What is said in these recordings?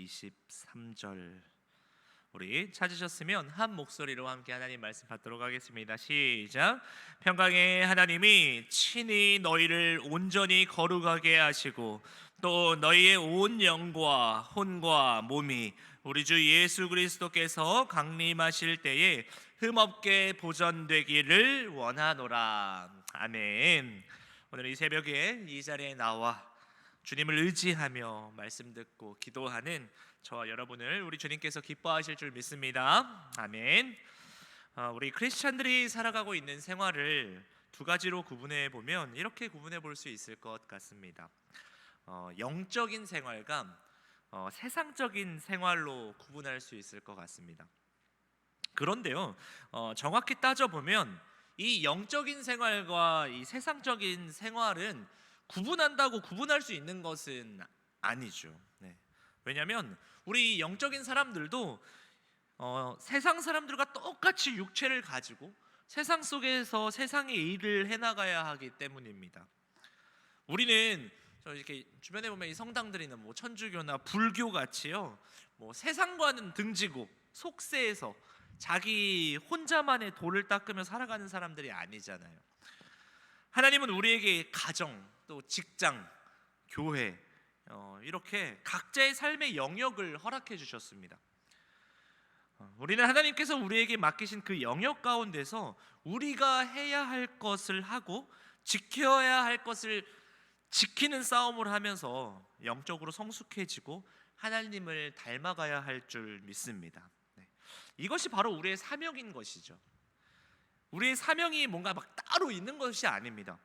23절 우리 찾으셨으면 한 목소리로 함께 하나님 말씀 받도록 하겠습니다. 시작. 평강의 하나님이 친히 너희를 온전히 거룩하게 하시고 또 너희의 온 영과 혼과 몸이 우리 주 예수 그리스도께서 강림하실 때에 흠없게 보존되기를 원하노라. 아멘. 오늘 이 새벽에 이 자리에 나와 주님을 의지하며 말씀 듣고 기도하는 저와 여러분을 우리 주님께서 기뻐하실 줄 믿습니다. 아멘. 우리 크리스찬들이 살아가고 있는 생활을 두 가지로 구분해 보면 이렇게 구분해 볼 수 있을 것 같습니다. 영적인 생활과 세상적인 생활로 구분할 수 있을 것 같습니다. 그런데요, 정확히 따져보면 이 영적인 생활과 이 세상적인 생활은 구분한다고 구분할 수 있는 것은 아니죠. 왜냐하면 우리 영적인 사람들도 세상 사람들과 똑같이 육체를 가지고 세상 속에서 세상의 일을 해나가야 하기 때문입니다. 우리는 이렇게 주변에 보면 이 성당들이나 천주교나 불교 같이요, 세상과는 등지고 속세에서 자기 혼자만의 도를 닦으며 살아가는 사람들이 아니잖아요. 하나님은 우리에게 가정, 또 직장, 교회 이렇게 각자의 삶의 영역을 허락해 주셨습니다. 우리는 하나님께서 우리에게 맡기신 그 영역 가운데서 우리가 해야 할 것을 하고 지켜야 할 것을 지키는 싸움을 하면서 영적으로 성숙해지고 하나님을 닮아가야 할 줄 믿습니다. 이것이 바로 우리의 사명인 것이죠. 우리의 사명이 뭔가 막 따로 있는 것이 아닙니다.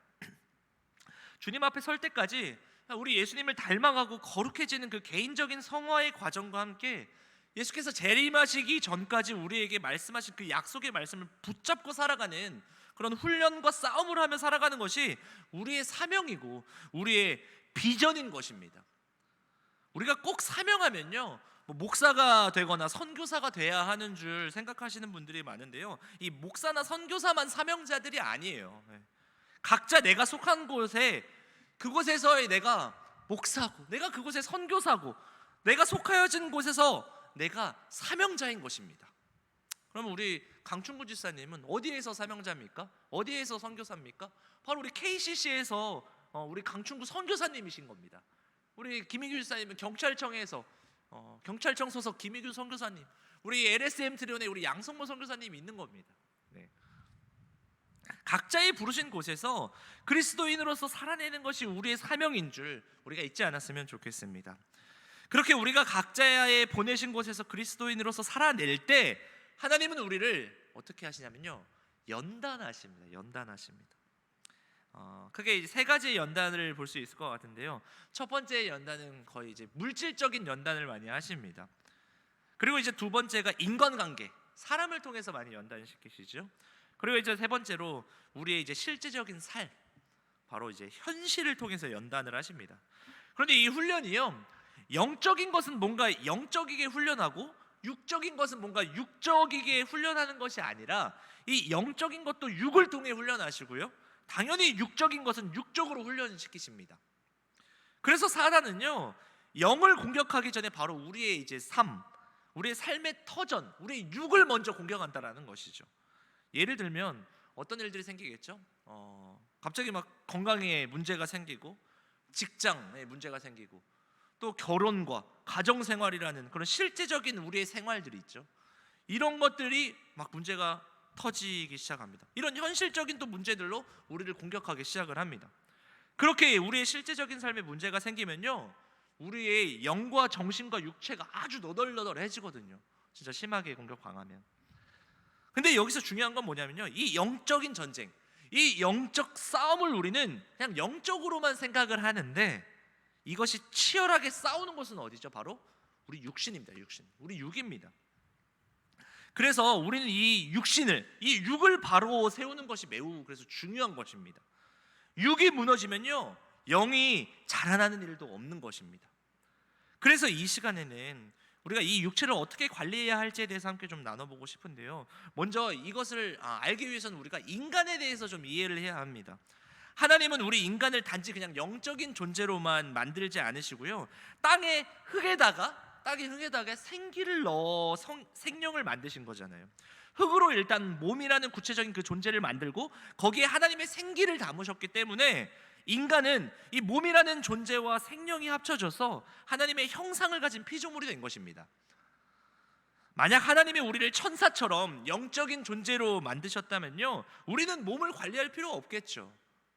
주님 앞에 설 때까지 우리 예수님을 닮아가고 거룩해지는 그 개인적인 성화의 과정과 함께 예수께서 재림하시기 전까지 우리에게 말씀하신 그 약속의 말씀을 붙잡고 살아가는 그런 훈련과 싸움을 하며 살아가는 것이 우리의 사명이고 우리의 비전인 것입니다. 우리가 꼭 사명하면요, 목사가 되거나 선교사가 돼야 하는 줄 생각하시는 분들이 많은데요, 이 목사나 선교사만 사명자들이 아니에요. 각자 내가 속한 곳에 그곳에서의 내가 목사고, 내가 그곳의 선교사고, 내가 속하여진 곳에서 내가 사명자인 것입니다. 그럼 우리 강충구 지사님은 어디에서 사명자입니까? 어디에서 선교사입니까? 바로 우리 KCC에서 우리 강충구 선교사님이신 겁니다. 우리 김희규 지사님은 경찰청에서 경찰청 소속 김희규 선교사님, 우리 LSM 트리온에 우리 양성모 선교사님이 있는 겁니다. 각자의 부르신 곳에서 그리스도인으로서 살아내는 것이 우리의 사명인 줄 우리가 잊지 않았으면 좋겠습니다. 그렇게 우리가 각자의 보내신 곳에서 그리스도인으로서 살아낼 때 하나님은 우리를 어떻게 하시냐면요, 연단하십니다. 연단하십니다. 크게 이제 세 가지의 연단을 볼 수 있을 것 같은데요. 첫 번째 연단은 거의 이제 물질적인 연단을 많이 하십니다. 그리고 이제 두 번째가 인간관계, 사람을 통해서 많이 연단시키시죠. 그리고 이제 세 번째로 우리의 이제 실제적인 삶, 바로 이제 현실을 통해서 연단을 하십니다. 그런데 이 훈련이요, 영적인 것은 뭔가 영적이게 훈련하고 육적인 것은 뭔가 육적이게 훈련하는 것이 아니라 이 영적인 것도 육을 통해 훈련하시고요, 당연히 육적인 것은 육적으로 훈련시키십니다. 그래서 사단은요, 영을 공격하기 전에 바로 우리의 이제 우리의 삶의 터전, 우리의 육을 먼저 공격한다라는 것이죠. 예를 들면 어떤 일들이 생기겠죠? 갑자기 막 건강에 문제가 생기고, 직장에 문제가 생기고, 또 결혼과 가정생활이라는 그런 실제적인 우리의 생활들이 있죠. 이런 것들이 막 문제가 터지기 시작합니다. 이런 현실적인 또 문제들로 우리를 공격하기 시작을 합니다. 그렇게 우리의 실제적인 삶에 문제가 생기면요, 우리의 영과 정신과 육체가 아주 너덜너덜해지거든요. 진짜 심하게 공격 강하면. 근데 여기서 중요한 건 뭐냐면요, 이 영적인 전쟁, 이 영적 싸움을 우리는 그냥 영적으로만 생각을 하는데 이것이 치열하게 싸우는 곳은 어디죠? 바로 우리 육신입니다. 육신, 우리 육입니다. 그래서 우리는 이 육을 바로 세우는 것이 매우 그래서 중요한 것입니다. 육이 무너지면요, 영이 자라나는 일도 없는 것입니다. 그래서 이 시간에는 우리가 이 육체를 어떻게 관리해야 할지에 대해서 함께 좀 나눠보고 싶은데요, 먼저 이것을 알기 위해서는 우리가 인간에 대해서 좀 이해를 해야 합니다. 하나님은 우리 인간을 단지 그냥 영적인 존재로만 만들지 않으시고요, 땅의 흙에다가 땅의 흙에다가 생기를 넣어 생명을 만드신 거잖아요. 흙으로 일단 몸이라는 구체적인 그 존재를 만들고 거기에 하나님의 생기를 담으셨기 때문에 인간은 이 몸이라는 존재와 생명이 합쳐져서 하나님의 형상을 가진 피조물이 된 것입니다. 만약 하나님이 우리를 천사처럼 영적인 존재로 만드셨다면요, 우리는 몸을 관리할 필요가 없겠죠.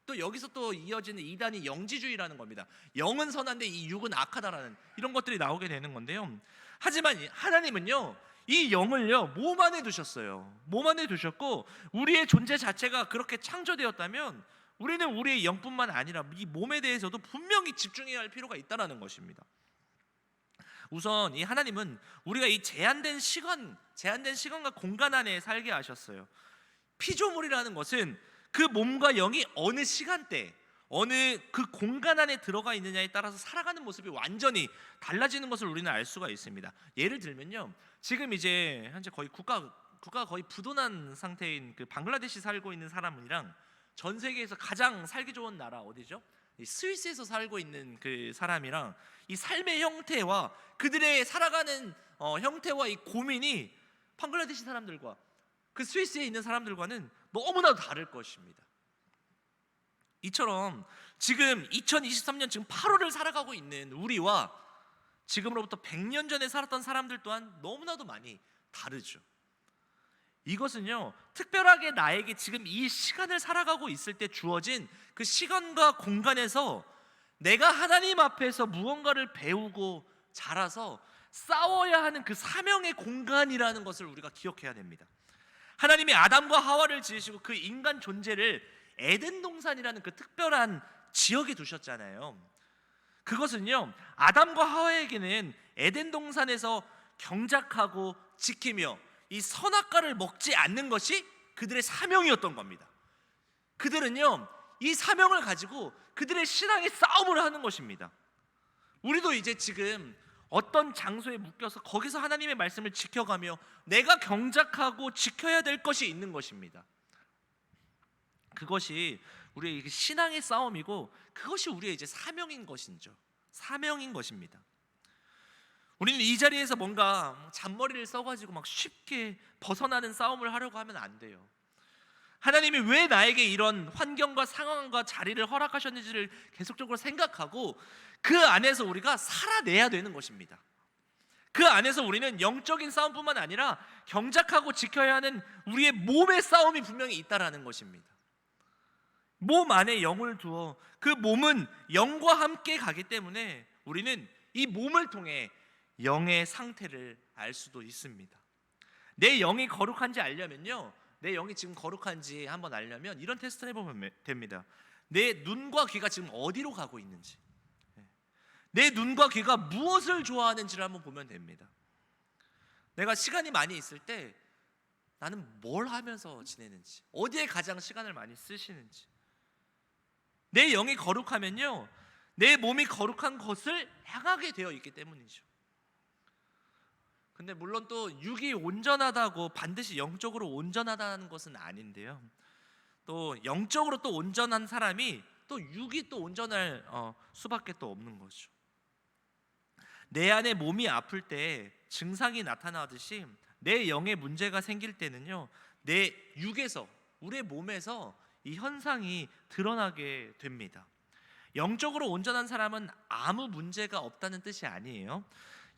또 여기서 또 이어지는 이단이 영지주의라는 겁니다. 영은 선한데 이 육은 악하다라는 이런 것들이 나오게 되는 건데요. 하지만 하나님은요, 이 영을요 몸 안에 두셨어요. 몸 안에 두셨고 우리의 존재 자체가 그렇게 창조되었다면 우리는 우리의 영뿐만 아니라 이 몸에 대해서도 분명히 집중해야 할 필요가 있다는 것입니다. 우선 이 하나님은 우리가 이 제한된 시간과 공간 안에 살게 하셨어요. 피조물이라는 것은 그 몸과 영이 어느 시간대, 어느 그 공간 안에 들어가 있느냐에 따라서 살아가는 모습이 완전히 달라지는 것을 우리는 알 수가 있습니다. 예를 들면요, 지금 이제 현재 거의 국가가 거의 부도난 상태인 그 방글라데시 살고 있는 사람이랑 전 세계에서 가장 살기 좋은 나라 어디죠? 스위스에서 살고 있는 그 사람이랑 이 삶의 형태와 그들의 살아가는 형태와 이 고민이 방글라데시 사람들과 그 스위스에 있는 사람들과는 너무나도 다를 것입니다. 이처럼 지금 2023년 지금 8월을 살아가고 있는 우리와 지금으로부터 100년 전에 살았던 사람들 또한 너무나도 많이 다르죠. 이것은요, 특별하게 나에게 지금 이 시간을 살아가고 있을 때 주어진 그 시간과 공간에서 내가 하나님 앞에서 무언가를 배우고 자라서 싸워야 하는 그 사명의 공간이라는 것을 우리가 기억해야 됩니다. 하나님이 아담과 하와를 지으시고 그 인간 존재를 에덴 동산이라는 그 특별한 지역에 두셨잖아요. 그것은요, 아담과 하와에게는 에덴 동산에서 경작하고 지키며 이 선악과를 먹지 않는 것이 그들의 사명이었던 겁니다. 그들은요, 이 사명을 가지고 그들의 신앙의 싸움을 하는 것입니다. 우리도 이제 지금 어떤 장소에 묶여서 거기서 하나님의 말씀을 지켜가며 내가 경작하고 지켜야 될 것이 있는 것입니다. 그것이 우리의 신앙의 싸움이고 그것이 우리의 이제 사명인 것입니다. 우리는 이 자리에서 뭔가 잔머리를 써가지고 막 쉽게 벗어나는 싸움을 하려고 하면 안 돼요. 하나님이 왜 나에게 이런 환경과 상황과 자리를 허락하셨는지를 계속적으로 생각하고 그 안에서 우리가 살아내야 되는 것입니다. 그 안에서 우리는 영적인 싸움뿐만 아니라 경작하고 지켜야 하는 우리의 몸의 싸움이 분명히 있다라는 것입니다. 몸 안에 영을 두어 그 몸은 영과 함께 가기 때문에 우리는 이 몸을 통해 영의 상태를 알 수도 있습니다. 내 영이 거룩한지 알려면요, 내 영이 지금 거룩한지 한번 알려면 이런 테스트를 해보면 됩니다. 내 눈과 귀가 지금 어디로 가고 있는지, 내 눈과 귀가 무엇을 좋아하는지를 한번 보면 됩니다. 내가 시간이 많이 있을 때 나는 뭘 하면서 지내는지, 어디에 가장 시간을 많이 쓰시는지. 내 영이 거룩하면요, 내 몸이 거룩한 것을 향하게 되어 있기 때문이죠. 근데 물론 또 육이 온전하다고 반드시 영적으로 온전하다는 것은 아닌데요, 또 영적으로 또 온전한 사람이 또 육이 또 온전할 수밖에 또 없는 거죠. 내 안에 몸이 아플 때 증상이 나타나듯이 내 영에 문제가 생길 때는요, 내 육에서, 우리의 몸에서 이 현상이 드러나게 됩니다. 영적으로 온전한 사람은 아무 문제가 없다는 뜻이 아니에요.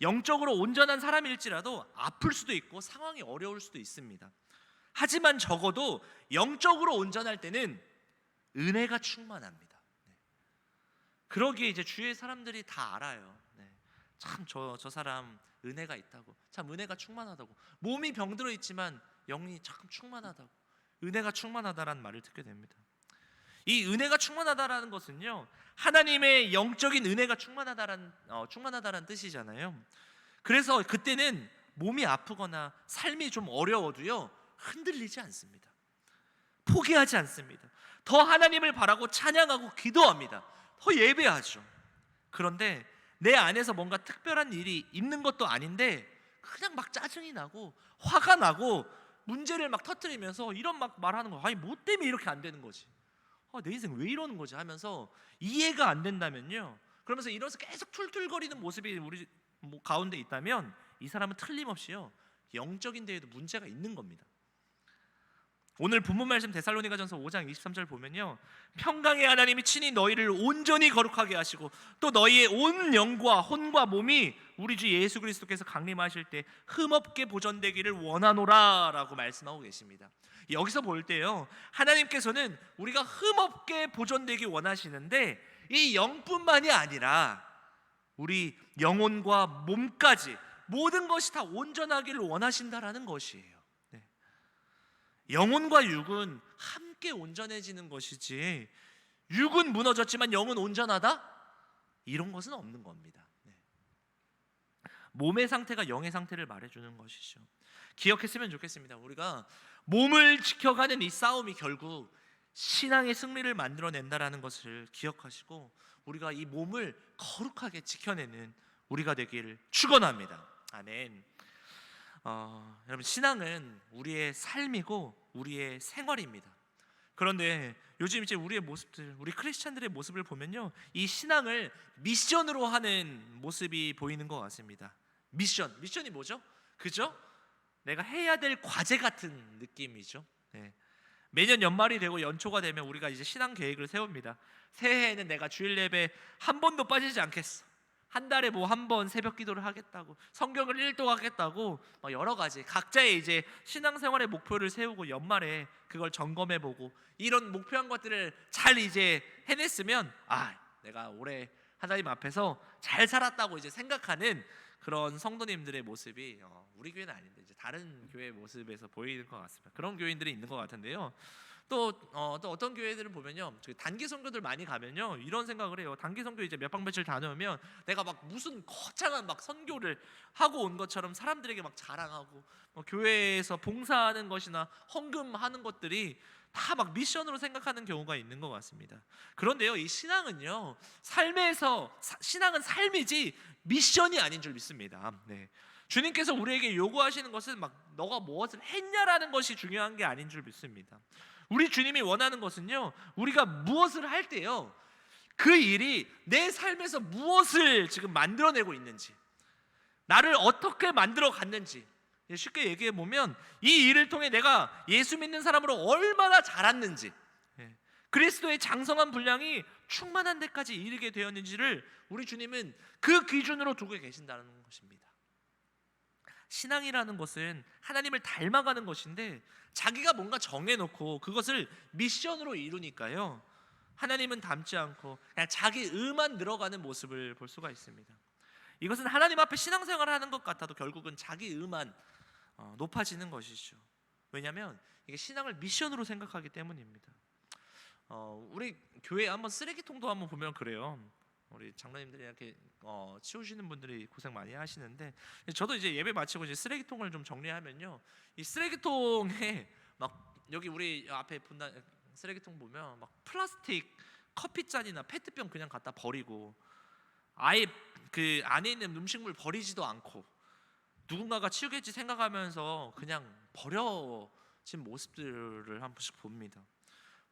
영적으로 온전한 사람일지라도 아플 수도 있고 상황이 어려울 수도 있습니다. 하지만 적어도 영적으로 온전할 때는 은혜가 충만합니다. 그러기에 이제 주위의 사람들이 다 알아요. 참 저 사람 은혜가 있다고, 참 은혜가 충만하다고, 몸이 병들어 있지만 영이 참 충만하다고, 은혜가 충만하다라는 말을 듣게 됩니다. 이 은혜가 충만하다라는 것은요, 하나님의 영적인 은혜가 충만하다라는 뜻이잖아요. 그래서 그때는 몸이 아프거나 삶이 좀 어려워도요, 흔들리지 않습니다. 포기하지 않습니다. 더 하나님을 바라고 찬양하고 기도합니다. 더 예배하죠. 그런데 내 안에서 뭔가 특별한 일이 있는 것도 아닌데 그냥 막 짜증이 나고 화가 나고 문제를 막 터뜨리면서 이런 막 말하는 거, 아니 뭐 때문에 이렇게 안 되는 거지, 내 인생 왜 이러는 거지 하면서 이해가 안 된다면요, 그러면서 이러면서 계속 툴툴거리는 모습이 우리 가운데 있다면 이 사람은 틀림없이요 영적인 데에도 문제가 있는 겁니다. 오늘 본문 말씀 데살로니가전서 5장 23절 보면요, 평강의 하나님이 친히 너희를 온전히 거룩하게 하시고 또 너희의 온 영과 혼과 몸이 우리 주 예수 그리스도께서 강림하실 때 흠없게 보존되기를 원하노라 라고 말씀하고 계십니다. 여기서 볼 때요, 하나님께서는 우리가 흠없게 보존되기 원하시는데 이 영뿐만이 아니라 우리 영혼과 몸까지 모든 것이 다 온전하기를 원하신다라는 것이에요. 영혼과 육은 함께 온전해지는 것이지, 육은 무너졌지만 영은 온전하다? 이런 것은 없는 겁니다. 몸의 상태가 영의 상태를 말해주는 것이죠. 기억했으면 좋겠습니다. 우리가 몸을 지켜가는 이 싸움이 결국 신앙의 승리를 만들어낸다라는 것을 기억하시고 우리가 이 몸을 거룩하게 지켜내는 우리가 되기를 축원합니다. 아멘. 여러분, 신앙은 우리의 삶이고 우리의 생활입니다. 그런데 요즘 이제 우리의 모습들, 우리 크리스찬들의 모습을 보면요, 이 신앙을 미션으로 하는 모습이 보이는 것 같습니다. 미션이 뭐죠? 그죠? 내가 해야 될 과제 같은 느낌이죠. 매년 연말이 되고 연초가 되면 우리가 이제 신앙 계획을 세웁니다. 새해에는 내가 주일 예배 한 번도 빠지지 않겠어. 한 달에 뭐 한 번 새벽 기도를 하겠다고, 성경을 읽도하겠다고, 여러 가지 각자의 이제 신앙생활의 목표를 세우고 연말에 그걸 점검해보고 이런 목표한 것들을 잘 이제 해냈으면 내가 올해 하나님 앞에서 잘 살았다고 이제 생각하는 그런 성도님들의 모습이 우리 교회는 아닌데 이제 다른 교회 모습에서 보이는 것 같습니다. 그런 교인들이 있는 것 같은데요. 또 어떤 교회들은 보면요, 단기 선교들 많이 가면요 이런 생각을 해요. 단기 선교 이제 몇 박 며칠 다녀오면 내가 막 무슨 거창한 막 선교를 하고 온 것처럼 사람들에게 막 자랑하고, 교회에서 봉사하는 것이나 헌금하는 것들이 다 막 미션으로 생각하는 경우가 있는 것 같습니다. 그런데요, 이 신앙은요, 신앙은 삶이지 미션이 아닌 줄 믿습니다. 주님께서 우리에게 요구하시는 것은 막 너가 무엇을 했냐라는 것이 중요한 게 아닌 줄 믿습니다. 우리 주님이 원하는 것은요, 우리가 무엇을 할 때요, 그 일이 내 삶에서 무엇을 지금 만들어내고 있는지, 나를 어떻게 만들어 갔는지, 쉽게 얘기해 보면 이 일을 통해 내가 예수 믿는 사람으로 얼마나 자랐는지, 그리스도의 장성한 분량이 충만한 데까지 이르게 되었는지를 우리 주님은 그 기준으로 두고 계신다는 것입니다. 신앙이라는 것은 하나님을 닮아가는 것인데 자기가 뭔가 정해놓고 그것을 미션으로 이루니까요, 하나님은 닮지 않고 그냥 자기 의만 늘어가는 모습을 볼 수가 있습니다. 이것은 하나님 앞에 신앙생활을 하는 것 같아도 결국은 자기 의만 높아지는 것이죠. 왜냐하면 이게 신앙을 미션으로 생각하기 때문입니다. 우리 교회 한번 쓰레기통도 한번 보면 그래요. 우리 장로님들이 이렇게 치우시는 분들이 고생 많이 하시는데, 저도 이제 예배 마치고 이제 쓰레기통을 좀 정리하면요, 이 쓰레기통에 막 여기 우리 앞에 분단 쓰레기통 보면 막 플라스틱 커피잔이나 페트병 그냥 갖다 버리고 아예 그 안에 있는 음식물 버리지도 않고 누군가가 치우겠지 생각하면서 그냥 버려진 모습들을 한 번씩 봅니다.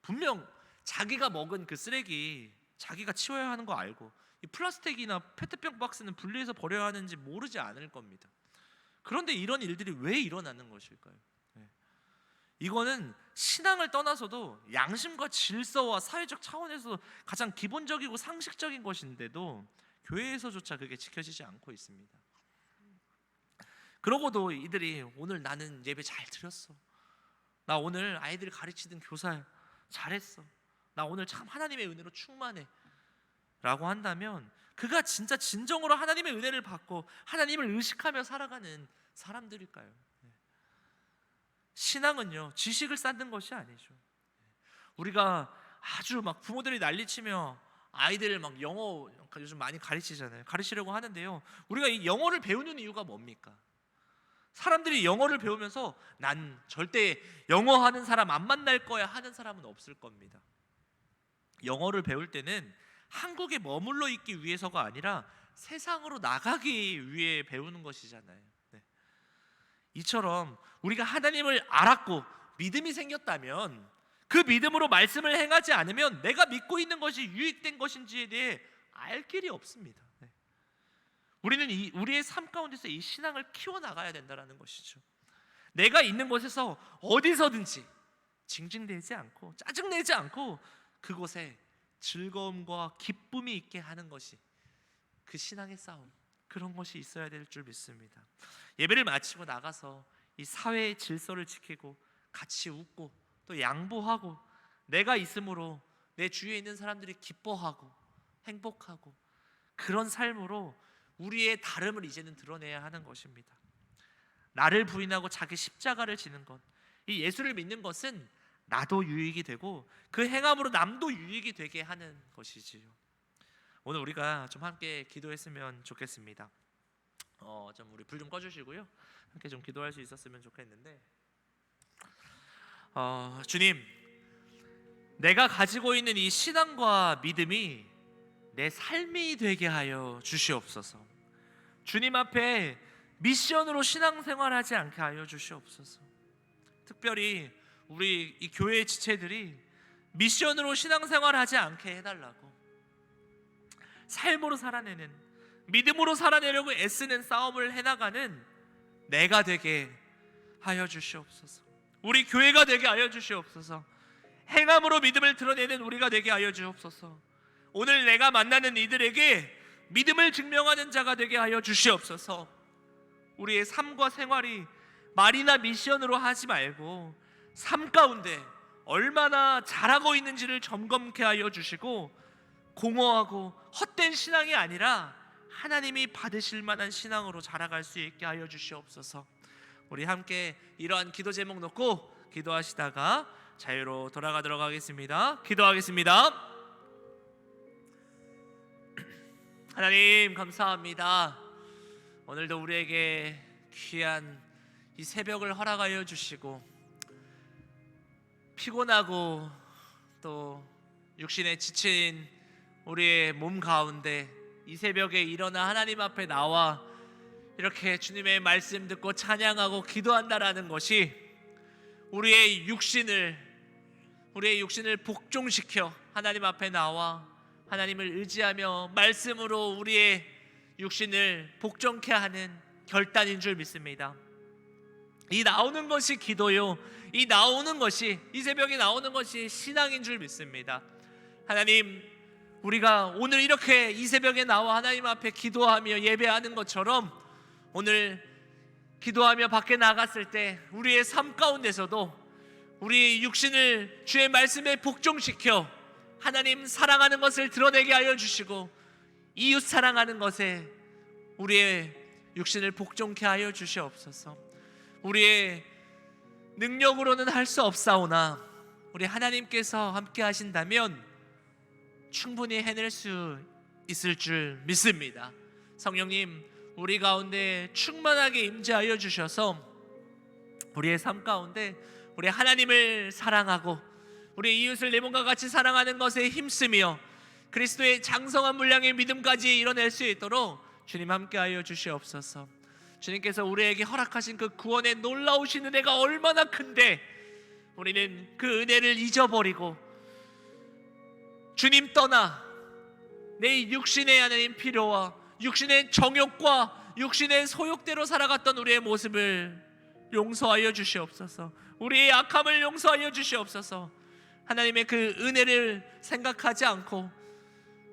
분명 자기가 먹은 그 쓰레기 자기가 치워야 하는 거 알고 이 플라스틱이나 페트병 박스는 분리해서 버려야 하는지 모르지 않을 겁니다. 그런데 이런 일들이 왜 일어나는 것일까요? 이거는 신앙을 떠나서도 양심과 질서와 사회적 차원에서 가장 기본적이고 상식적인 것인데도 교회에서조차 그게 지켜지지 않고 있습니다. 그러고도 이들이 오늘 나는 예배 잘 드렸어, 나 오늘 아이들 가르치던 교사 잘했어, 나 오늘 참 하나님의 은혜로 충만해 라고 한다면 그가 진짜 진정으로 하나님의 은혜를 받고 하나님을 의식하며 살아가는 사람들일까요? 신앙은요, 지식을 쌓는 것이 아니죠. 우리가 아주 막 부모들이 난리치며 아이들을 막 영어 요즘 많이 가르치잖아요. 가르치려고 하는데요, 우리가 이 영어를 배우는 이유가 뭡니까? 사람들이 영어를 배우면서 난 절대 영어 하는 사람 안 만날 거야 하는 사람은 없을 겁니다. 영어를 배울 때는 한국에 머물러 있기 위해서가 아니라 세상으로 나가기 위해 배우는 것이잖아요. 이처럼 우리가 하나님을 알았고 믿음이 생겼다면 그 믿음으로 말씀을 행하지 않으면 내가 믿고 있는 것이 유익된 것인지에 대해 알 길이 없습니다. 우리는 우리의 삶 가운데서 이 신앙을 키워나가야 된다는 것이죠. 내가 있는 곳에서 어디서든지 징징대지 않고 짜증내지 않고 그곳에 즐거움과 기쁨이 있게 하는 것이 그 신앙의 싸움, 그런 것이 있어야 될 줄 믿습니다. 예배를 마치고 나가서 이 사회의 질서를 지키고 같이 웃고 또 양보하고 내가 있음으로 내 주위에 있는 사람들이 기뻐하고 행복하고 그런 삶으로 우리의 다름을 이제는 드러내야 하는 것입니다. 나를 부인하고 자기 십자가를 지는 것, 이 예수를 믿는 것은 나도 유익이 되고 그 행함으로 남도 유익이 되게 하는 것이지요. 오늘 우리가 좀 함께 기도했으면 좋겠습니다. 좀 우리 불 좀 꺼주시고요. 함께 좀 기도할 수 있었으면 좋겠는데, 주님, 내가 가지고 있는 이 신앙과 믿음이 내 삶이 되게 하여 주시옵소서. 주님 앞에 미션으로 신앙생활하지 않게 하여 주시옵소서. 특별히 우리 이 교회의 지체들이 미션으로 신앙생활하지 않게 해달라고, 삶으로 살아내는, 믿음으로 살아내려고 애쓰는 싸움을 해나가는 내가 되게 하여 주시옵소서. 우리 교회가 되게 하여 주시옵소서. 행함으로 믿음을 드러내는 우리가 되게 하여 주옵소서. 오늘 내가 만나는 이들에게 믿음을 증명하는 자가 되게 하여 주시옵소서. 우리의 삶과 생활이 말이나 미션으로 하지 말고 삶 가운데 얼마나 잘하고 있는지를 점검케 하여 주시고, 공허하고 헛된 신앙이 아니라 하나님이 받으실 만한 신앙으로 자라갈 수 있게 하여 주시옵소서. 우리 함께 이러한 기도 제목 놓고 기도하시다가 자유로 돌아가도록 하겠습니다. 기도하겠습니다. 하나님 감사합니다. 오늘도 우리에게 귀한 이 새벽을 허락하여 주시고, 피곤하고 또 육신에 지친 우리의 몸 가운데 이 새벽에 일어나 하나님 앞에 나와 이렇게 주님의 말씀 듣고 찬양하고 기도한다라는 것이 우리의 육신을 복종시켜 하나님 앞에 나와 하나님을 의지하며 말씀으로 우리의 육신을 복종케 하는 결단인 줄 믿습니다. 이 나오는 것이 기도요, 이 새벽에 나오는 것이 신앙인 줄 믿습니다. 하나님, 우리가 오늘 이렇게 이 새벽에 나와 하나님 앞에 기도하며 예배하는 것처럼 오늘 기도하며 밖에 나갔을 때 우리의 삶 가운데서도 우리 육신을 주의 말씀에 복종시켜 하나님 사랑하는 것을 드러내게 하여 주시고, 이웃 사랑하는 것에 우리의 육신을 복종케 하여 주시옵소서. 우리의 능력으로는 할 수 없사오나 우리 하나님께서 함께 하신다면 충분히 해낼 수 있을 줄 믿습니다. 성령님, 우리 가운데 충만하게 임재하여 주셔서 우리의 삶 가운데 우리 하나님을 사랑하고 우리 이웃을 내 몸과 같이 사랑하는 것에 힘쓰며 그리스도의 장성한 분량의 믿음까지 이뤄낼 수 있도록 주님 함께하여 주시옵소서. 주님께서 우리에게 허락하신 그 구원의 놀라우신 은혜가 얼마나 큰데 우리는 그 은혜를 잊어버리고 주님 떠나 내 육신의 하나님 필요와 육신의 정욕과 육신의 소욕대로 살아갔던 우리의 모습을 용서하여 주시옵소서. 우리의 악함을 용서하여 주시옵소서. 하나님의 그 은혜를 생각하지 않고